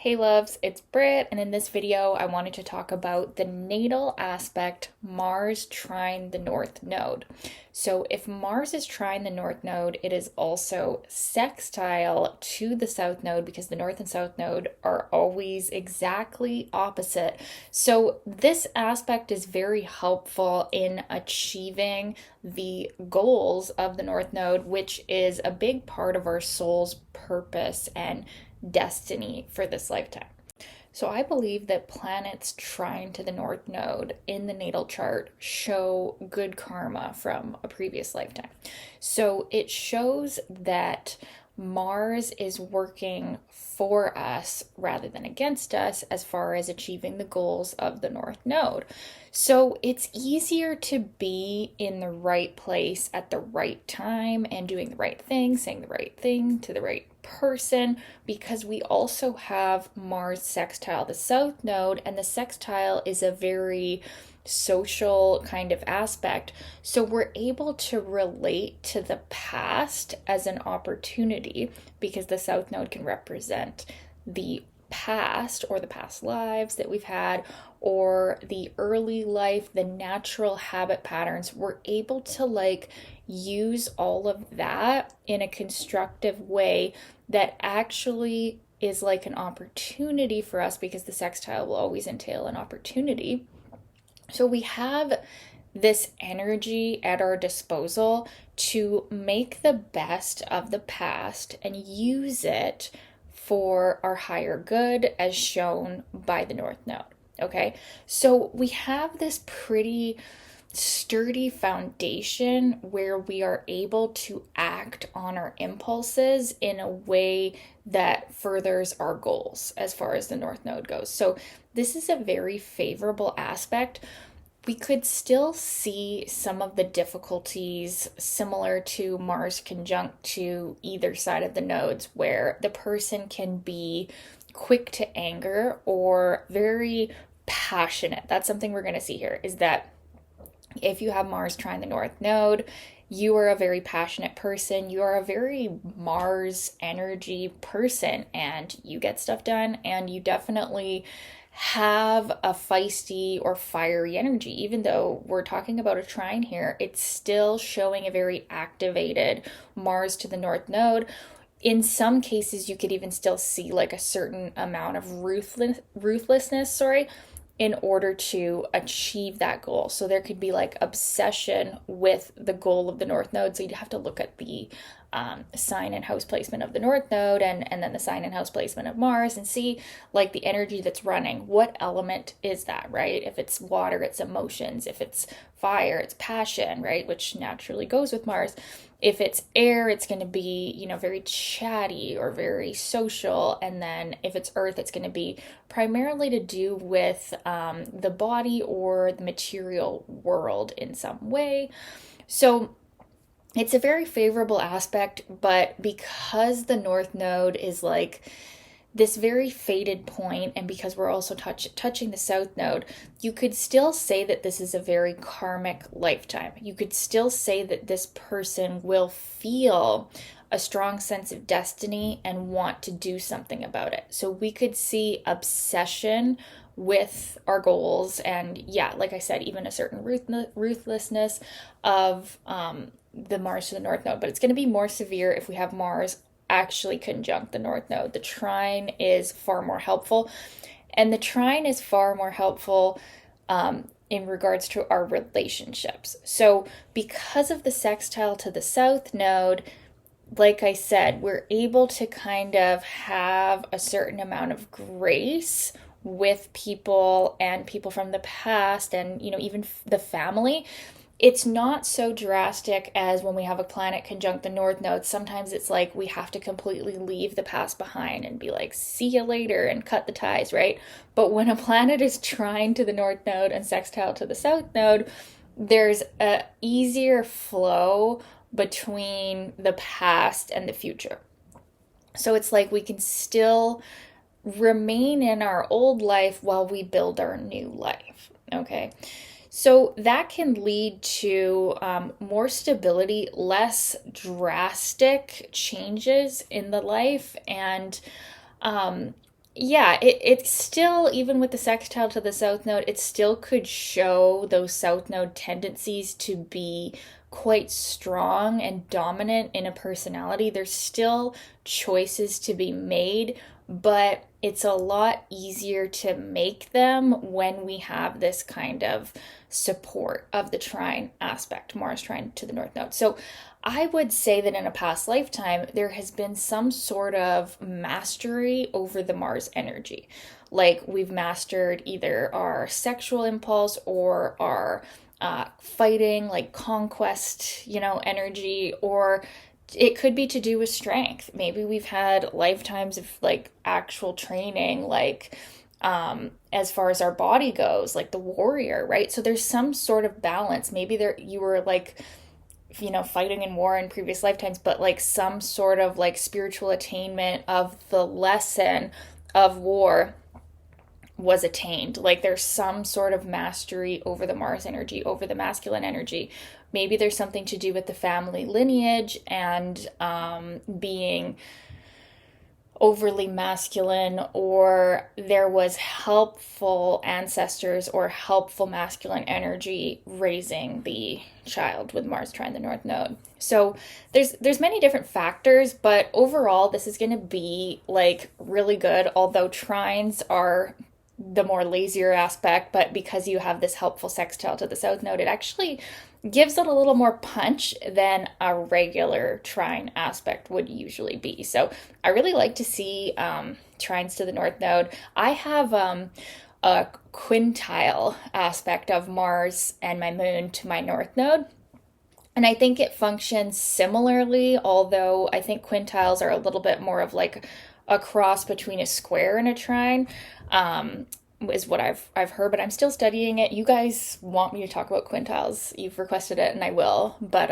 Hey loves, it's Britt, and in this video I wanted to talk about the natal aspect Mars trine the North Node. So if Mars is trine the North Node, it is also sextile to the South Node because the North and South Node are always exactly opposite. So this aspect is very helpful in achieving the goals of the North Node, which is a big part of our soul's purpose and destiny for this lifetime. So I believe that planets trine to the North Node in the natal chart show good karma from a previous lifetime. So it shows that Mars is working for us rather than against us as far as achieving the goals of the North Node. So it's easier to be in the right place at the right time and doing the right thing, saying the right thing to the right person, because we also have Mars sextile the South Node, and the sextile is a very social kind of aspect. So we're able to relate to the past as an opportunity because the South Node can represent the past or the past lives that we've had or the early life, the natural habit patterns. We're able to use all of that in a constructive way that actually is like an opportunity for us because the sextile will always entail an opportunity. So we have this energy at our disposal to make the best of the past and use it for our higher good as shown by the North Node. Okay, so we have this pretty sturdy foundation where we are able to act on our impulses in a way that furthers our goals as far as the North Node goes. So this is a very favorable aspect. We could still see some of the difficulties similar to Mars conjunct to either side of the nodes, where the person can be quick to anger or very passionate. That's something we're going to see here, is that if you have Mars trine the North Node, you are a very passionate person. You are a very Mars energy person and you get stuff done, and you definitely have a feisty or fiery energy. Even though we're talking about a trine here, it's still showing a very activated Mars to the North Node. In some cases, you could even still see like a certain amount of ruthlessness, in order to achieve that goal. So there could be like obsession with the goal of the North Node. So you'd have to look at the sign and house placement of the North Node and then the sign and house placement of Mars and see like the energy that's running. What element is that, right? If it's water, it's emotions. If it's fire, it's passion, right? Which naturally goes with Mars. If it's air, it's going to be, very chatty or very social. And then if it's earth, it's going to be primarily to do with the body or the material world in some way. So it's a very favorable aspect, but because the North Node is like this very faded point, and because we're also touching the South Node, you could still say that this is a very karmic lifetime. You could still say that this person will feel a strong sense of destiny and want to do something about it. So we could see obsession with our goals, and yeah, like I said, even a certain ruthlessness of the Mars to the North Node, but it's going to be more severe if we have Mars actually conjunct the North Node. The trine is far more helpful, and the trine is far more helpful in regards to our relationships. So because of the sextile to the South Node, like I said, we're able to kind of have a certain amount of grace with people and people from the past and, even the family. It's not so drastic as when we have a planet conjunct the North Node. Sometimes it's like we have to completely leave the past behind and be like, see you later, and cut the ties, right? But when a planet is trine to the North Node and sextile to the South Node, there's a easier flow between the past and the future. So it's like we can still remain in our old life while we build our new life, okay? So that can lead to more stability, less drastic changes in the life, and Yeah, it still, even with the sextile to the south node, it still could show those south node tendencies to be quite strong and dominant in a personality. There's still choices to be made, but it's a lot easier to make them when we have this kind of support of the trine aspect, Mars trine to the north node. So I would say that in a past lifetime, there has been some sort of mastery over the Mars energy. Like we've mastered either our sexual impulse or our fighting, like conquest, energy, or it could be to do with strength. Maybe we've had lifetimes of like actual training, like as far as our body goes, like the warrior, right? So there's some sort of balance. Maybe there you were like fighting in war in previous lifetimes, but like some sort of like spiritual attainment of the lesson of war was attained. Like there's some sort of mastery over the Mars energy, over the masculine energy. Maybe there's something to do with the family lineage and being overly masculine, or there was helpful ancestors or helpful masculine energy raising the child with Mars trine the north node. So there's many different factors, but overall this is going to be like really good, although trines are the more lazier aspect, but because you have this helpful sextile to the south node, it actually gives it a little more punch than a regular trine aspect would usually be. So I really like to see trines to the north node. I have a quintile aspect of Mars and my moon to my north node. And I think it functions similarly, although I think quintiles are a little bit more of like a cross between a square and a trine. Is what I've heard, but I'm still studying it. You guys want me to talk about quintiles? You've requested it, and I will. But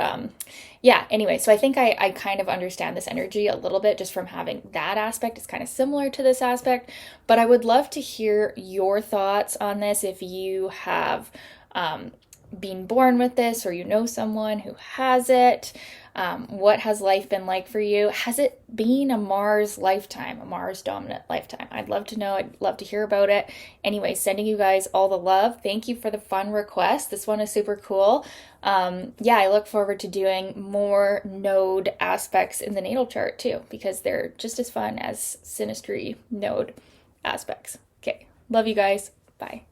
yeah. Anyway, so I think I kind of understand this energy a little bit just from having that aspect. It's kind of similar to this aspect, but I would love to hear your thoughts on this if you have been born with this or you know someone who has it. What has life been like for you? Has it been a Mars lifetime, a Mars dominant lifetime? I'd love to know. I'd love to hear about it. Anyway, sending you guys all the love. Thank you for the fun request. This one is super cool. Yeah, I look forward to doing more node aspects in the natal chart too, because they're just as fun as synastry node aspects. Okay, love you guys. Bye.